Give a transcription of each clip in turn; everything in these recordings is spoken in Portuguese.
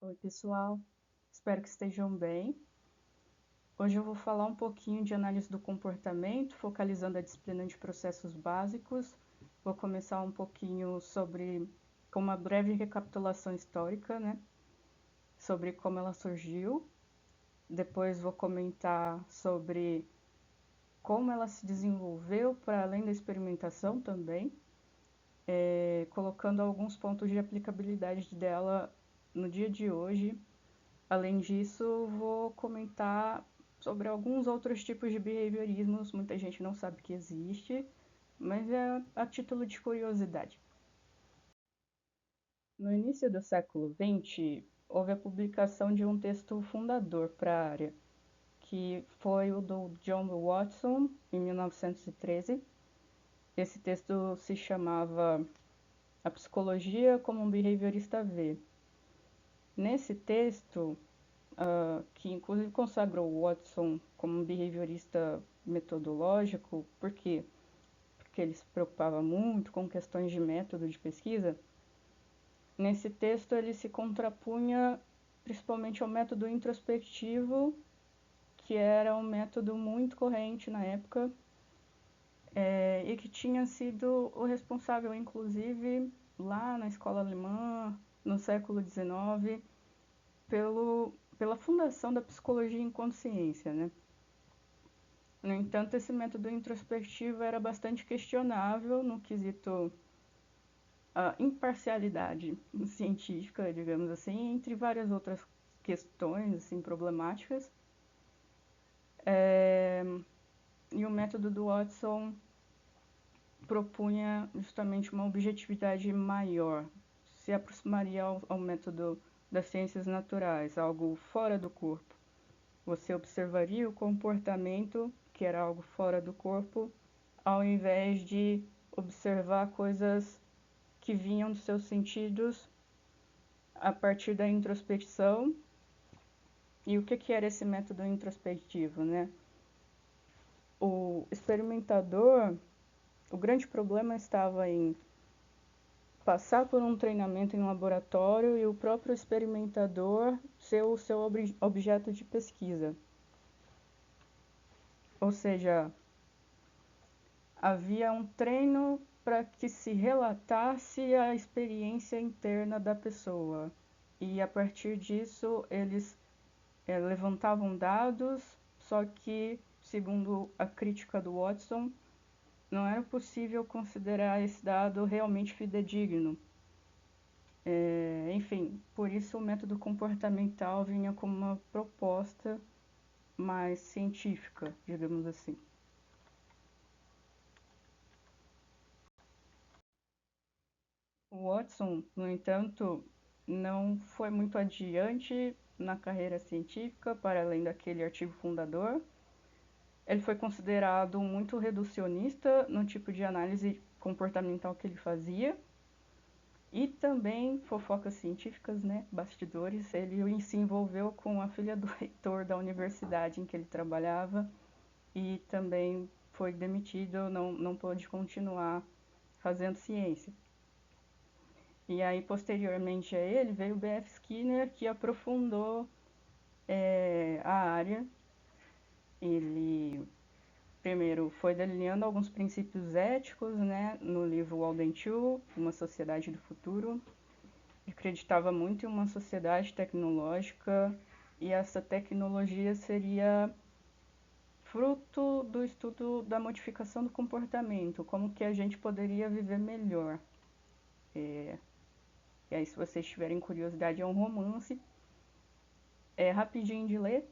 Oi, pessoal. Espero que estejam bem. Hoje eu vou falar um pouquinho de análise do comportamento, focalizando a disciplina de processos básicos. Vou começar um pouquinho com uma breve recapitulação histórica, né? Sobre como ela surgiu. Depois vou comentar sobre como ela se desenvolveu para além da experimentação também, colocando alguns pontos de aplicabilidade dela no dia de hoje. Além disso, vou comentar sobre alguns outros tipos de behaviorismos, muita gente não sabe que existe, mas é a título de curiosidade. No início do século XX, houve a publicação de um texto fundador para a área, que foi o do John Watson, em 1913. Esse texto se chamava A Psicologia como um Behaviorista Vê. Nesse texto, que inclusive consagrou Watson como um behaviorista metodológico, por quê? Porque ele se preocupava muito com questões de método de pesquisa. Nesse texto ele se contrapunha principalmente ao método introspectivo, que era um método muito corrente na época, e que tinha sido o responsável, inclusive, lá na escola alemã, no século XIX, pela fundação da psicologia enquanto ciência, né? No entanto, esse método introspectivo era bastante questionável no quesito imparcialidade científica, digamos assim, entre várias outras questões assim, problemáticas. E o método do Watson propunha justamente uma objetividade maior, se aproximaria ao método das ciências naturais, algo fora do corpo. Você observaria o comportamento, que era algo fora do corpo, ao invés de observar coisas que vinham dos seus sentidos a partir da introspecção. E o que era esse método introspectivo, né? O experimentador, o grande problema estava em passar por um treinamento em laboratório e o próprio experimentador ser o seu objeto de pesquisa. Ou seja, havia um treino para que se relatasse a experiência interna da pessoa. E a partir disso, eles levantavam dados, só que, segundo a crítica do Watson, não era possível considerar esse dado realmente fidedigno. Enfim, por isso o método comportamental vinha como uma proposta mais científica, digamos assim. O Watson, no entanto, não foi muito adiante na carreira científica, para além daquele artigo fundador. Ele foi considerado muito reducionista no tipo de análise comportamental que ele fazia. E também fofocas científicas, né, bastidores. Ele se envolveu com a filha do reitor da universidade em que ele trabalhava e também foi demitido, não pôde continuar fazendo ciência. E aí, posteriormente a ele, veio o B.F. Skinner, que aprofundou a área. Ele, primeiro, foi delineando alguns princípios éticos, né, no livro Walden Two, Uma Sociedade do Futuro. Ele acreditava muito em uma sociedade tecnológica e essa tecnologia seria fruto do estudo da modificação do comportamento, como que a gente poderia viver melhor. E aí, se vocês tiverem curiosidade, é um romance, é rapidinho de ler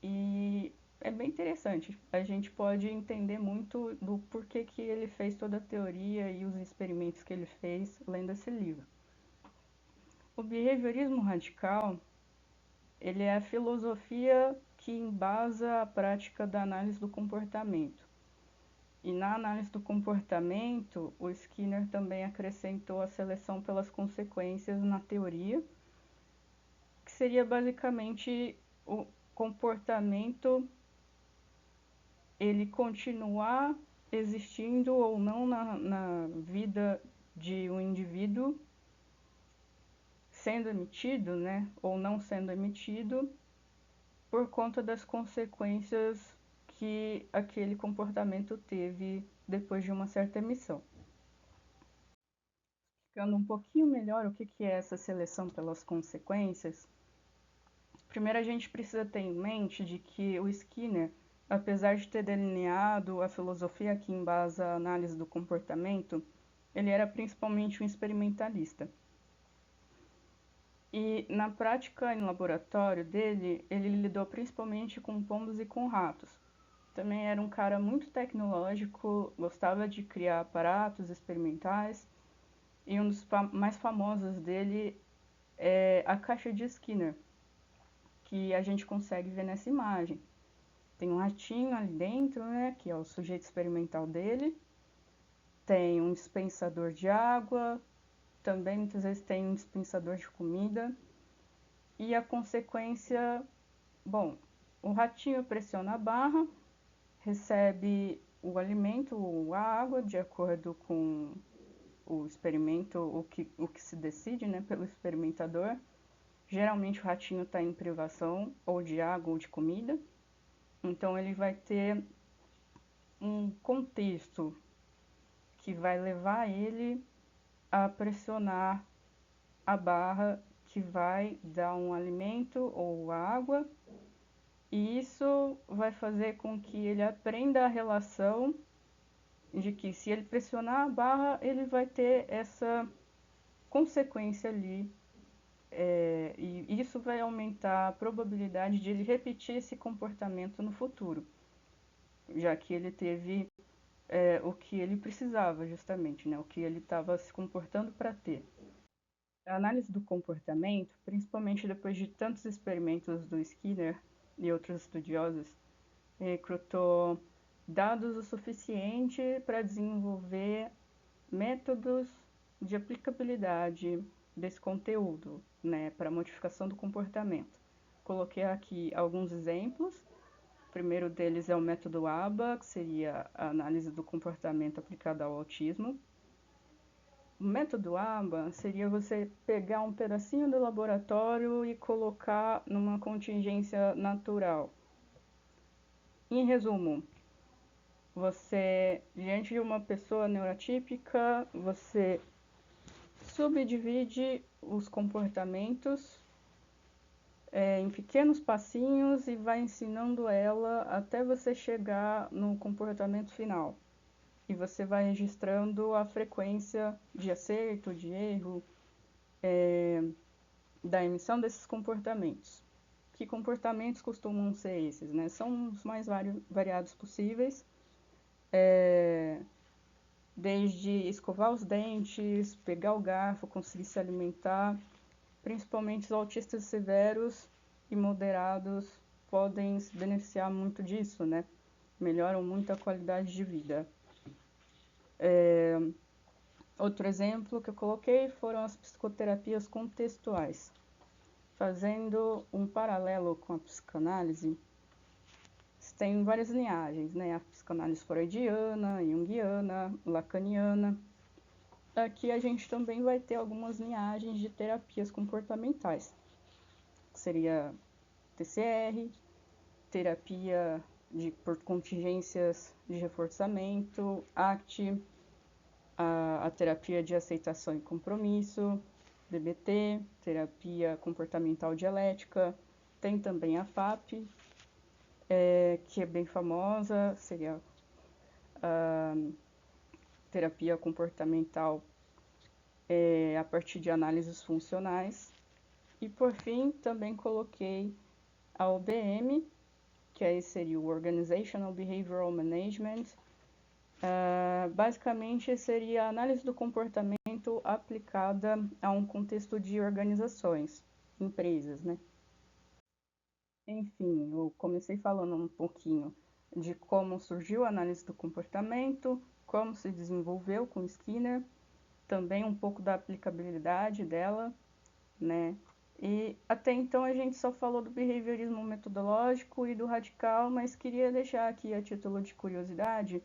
e é bem interessante. A gente pode entender muito do porquê que ele fez toda a teoria e os experimentos que ele fez lendo esse livro. O behaviorismo radical, ele é a filosofia que embasa a prática da análise do comportamento. E na análise do comportamento, o Skinner também acrescentou a seleção pelas consequências na teoria, que seria basicamente o comportamento ele continuar existindo ou não na vida de um indivíduo sendo emitido, né, ou não sendo emitido, por conta das consequências que aquele comportamento teve depois de uma certa emissão. Explicando um pouquinho melhor o que é essa seleção pelas consequências, primeiro a gente precisa ter em mente de que o Skinner, apesar de ter delineado a filosofia que embasa a análise do comportamento, ele era principalmente um experimentalista. E na prática em laboratório dele, ele lidou principalmente com pombos e com ratos. Também era um cara muito tecnológico, gostava de criar aparatos experimentais, e um dos mais famosos dele é a caixa de Skinner, que a gente consegue ver nessa imagem. Tem um ratinho ali dentro, né, que é o sujeito experimental dele. Tem um dispensador de água, também muitas vezes tem um dispensador de comida. E a consequência, bom, o ratinho pressiona a barra, recebe o alimento ou a água de acordo com o experimento, o que se decide, né, pelo experimentador. Geralmente o ratinho está em privação ou de água ou de comida, então ele vai ter um contexto que vai levar ele a pressionar a barra que vai dar um alimento ou água, e isso vai fazer com que ele aprenda a relação de que se ele pressionar a barra, ele vai ter essa consequência ali, e isso vai aumentar a probabilidade de ele repetir esse comportamento no futuro, já que ele teve o que ele precisava justamente, né? O que ele estava se comportando para ter. A análise do comportamento, principalmente depois de tantos experimentos do Skinner e outros estudiosos, recrutou dados o suficiente para desenvolver métodos de aplicabilidade desse conteúdo, né, para modificação do comportamento. Coloquei aqui alguns exemplos. O primeiro deles é o método ABA, que seria a análise do comportamento aplicada ao autismo. O método ABA seria você pegar um pedacinho do laboratório e colocar numa contingência natural. Em resumo, você, diante de uma pessoa neurotípica, você subdivide os comportamentos em pequenos passinhos e vai ensinando ela até você chegar no comportamento final. E você vai registrando a frequência de acerto, de erro, da emissão desses comportamentos. Que comportamentos costumam ser esses, né? São os mais variados possíveis, desde escovar os dentes, pegar o garfo, conseguir se alimentar. Principalmente os autistas severos e moderados podem se beneficiar muito disso, né? Melhoram muito a qualidade de vida. Outro exemplo que eu coloquei foram as psicoterapias contextuais. Fazendo um paralelo com a psicanálise, tem várias linhagens, né? A psicanálise freudiana, junguiana, lacaniana. Aqui a gente também vai ter algumas linhagens de terapias comportamentais, que seria TCR, terapia por contingências de reforçamento, ACT, a terapia de aceitação e compromisso, DBT, terapia comportamental dialética, tem também a FAP, que é bem famosa, seria a terapia comportamental a partir de análises funcionais. E por fim, também coloquei a OBM, que aí seria o Organizational Behavioral Management. Basicamente seria a análise do comportamento aplicada a um contexto de organizações, empresas, né? Enfim, eu comecei falando um pouquinho de como surgiu a análise do comportamento, como se desenvolveu com Skinner, também um pouco da aplicabilidade dela, né? E até então a gente só falou do behaviorismo metodológico e do radical, mas queria deixar aqui a título de curiosidade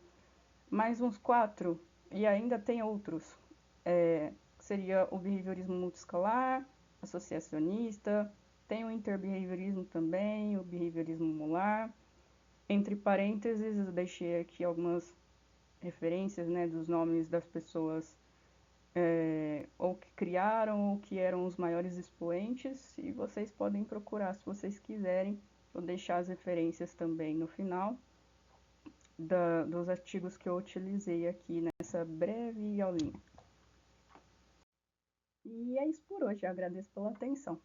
mais uns 4, e ainda tem outros. Seria o behaviorismo multiescalar, associacionista, tem o interbehaviorismo também, o behaviorismo molar. Entre parênteses, eu deixei aqui algumas referências, né, dos nomes das pessoas ou que criaram ou que eram os maiores expoentes, e vocês podem procurar se vocês quiserem. Vou deixar as referências também no final dos artigos que eu utilizei aqui nessa breve aulinha. E é isso por hoje, eu agradeço pela atenção.